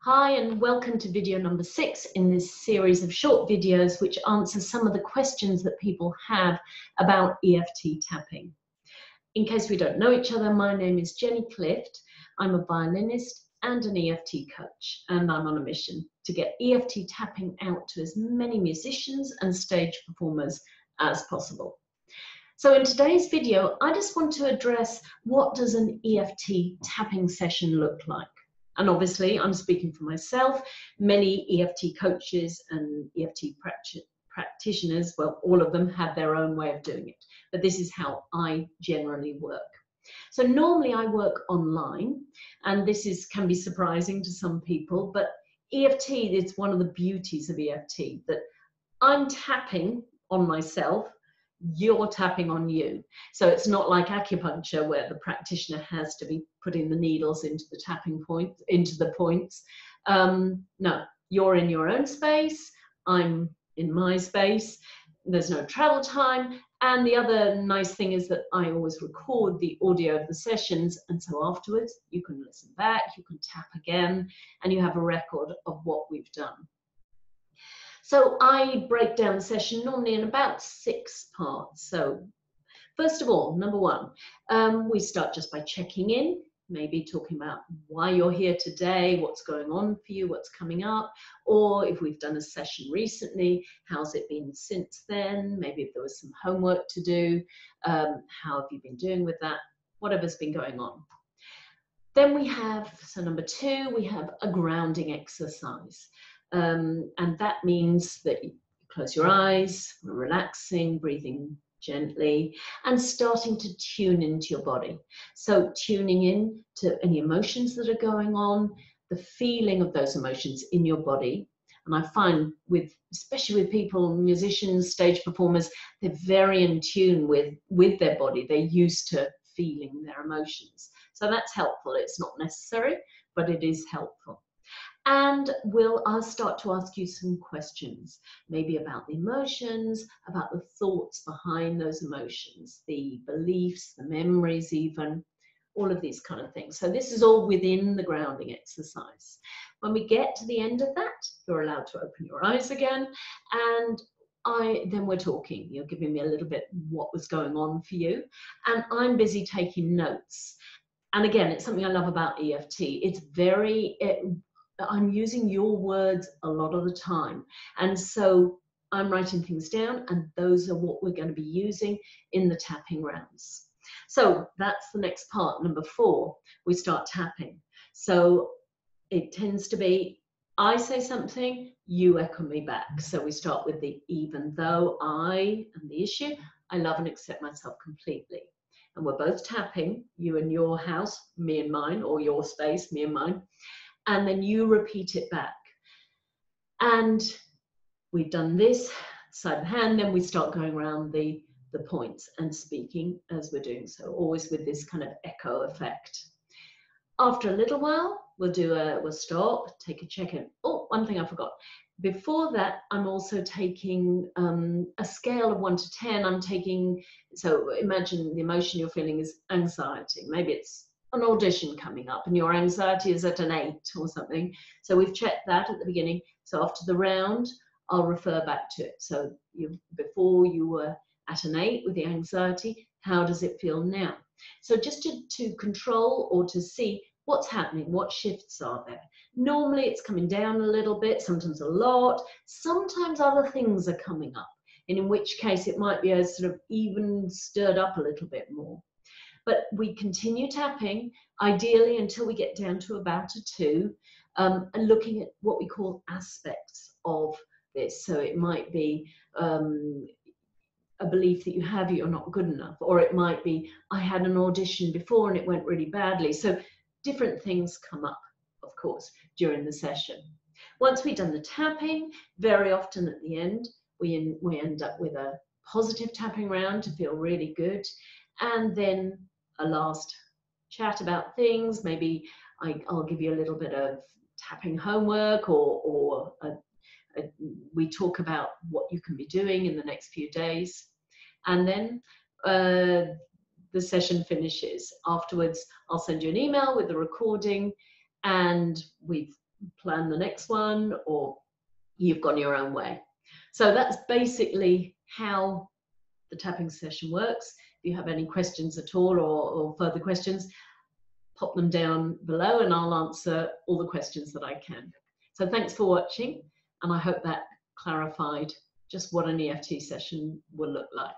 Hi and welcome to video number 6 in this series of short videos which answer some of the questions that people have about EFT tapping. In case we don't know each other, my name is Jenny Clift. I'm a violinist and an EFT coach, and I'm on a mission to get EFT tapping out to as many musicians and stage performers as possible. So in today's video, I just want to address what does an EFT tapping session look like? And obviously, I'm speaking for myself. Many EFT coaches and EFT practitioners, well, all of them have their own way of doing it. But this is how I generally work. So normally I work online, and this can be surprising to some people, but EFT is one of the beauties of EFT, that I'm tapping on myself, you're tapping on you. So it's not like acupuncture where the practitioner has to be putting the needles into the tapping point, into the points. No, you're in your own space, I'm in my space, there's no travel time. And the other nice thing is that I always record the audio of the sessions, and so afterwards you can listen back, you can tap again, and you have a record of what we've done. So I break down the session normally in about 6 parts. So first of all, number 1, we start just by checking in, maybe talking about why you're here today, what's going on for you, what's coming up, or if we've done a session recently, how's it been since then, maybe if there was some homework to do, how have you been doing with that, whatever's been going on. Then we have, so number 2, we have a grounding exercise. And that means that you close your eyes, relaxing, breathing gently, and starting to tune into your body. So tuning in to any emotions that are going on, the feeling of those emotions in your body. And I find especially with people, musicians, stage performers, they're very in tune with their body. They're used to feeling their emotions. So that's helpful. It's not necessary, but it is helpful. And I'll start to ask you some questions, maybe about the emotions, about the thoughts behind those emotions, the beliefs, the memories even, all of these kind of things. So this is all within the grounding exercise. When we get to the end of that, you're allowed to open your eyes again, and then we're talking. You're giving me a little bit what was going on for you, and I'm busy taking notes. And again, it's something I love about EFT. I'm using your words a lot of the time. And so I'm writing things down, and those are what we're going to be using in the tapping rounds. So that's the next part. Number 4, we start tapping. So it tends to be, I say something, you echo me back. So we start with the even though I and the issue, I love and accept myself completely. And we're both tapping, you in your house, me in mine, or your space, me and mine. And then you repeat it back. And we've done this side of the hand, then we start going around the points and speaking as we're doing so, always with this kind of echo effect. After a little while, we'll stop, take a check-in. Oh, one thing I forgot. Before that, I'm also taking a scale of 1 to 10. So imagine the emotion you're feeling is anxiety. Maybe it's an audition coming up and your anxiety is at an 8 or something. So we've checked that at the beginning. So after the round, I'll refer back to it. So before you were at an 8 with the anxiety, how does it feel now? So just to control or to see what's happening, what shifts are there. Normally it's coming down a little bit, sometimes a lot, sometimes other things are coming up, and in which case it might be a sort of even stirred up a little bit more. But we continue tapping, ideally until we get down to about a 2, and looking at what we call aspects of this. So it might be a belief that you have you're not good enough, or it might be, I had an audition before and it went really badly. So different things come up, of course, during the session. Once we've done the tapping, very often at the end, we end up with a positive tapping round to feel really good. And then a last chat about things. Maybe I'll give you a little bit of tapping homework, or we talk about what you can be doing in the next few days. And then the session finishes. Afterwards, I'll send you an email with the recording, and we've plan the next one, or you've gone your own way. So that's basically how the tapping session works. If you have any questions at all, or further questions, pop them down below and I'll answer all the questions that I can. So thanks for watching, and I hope that clarified just what an EFT session will look like.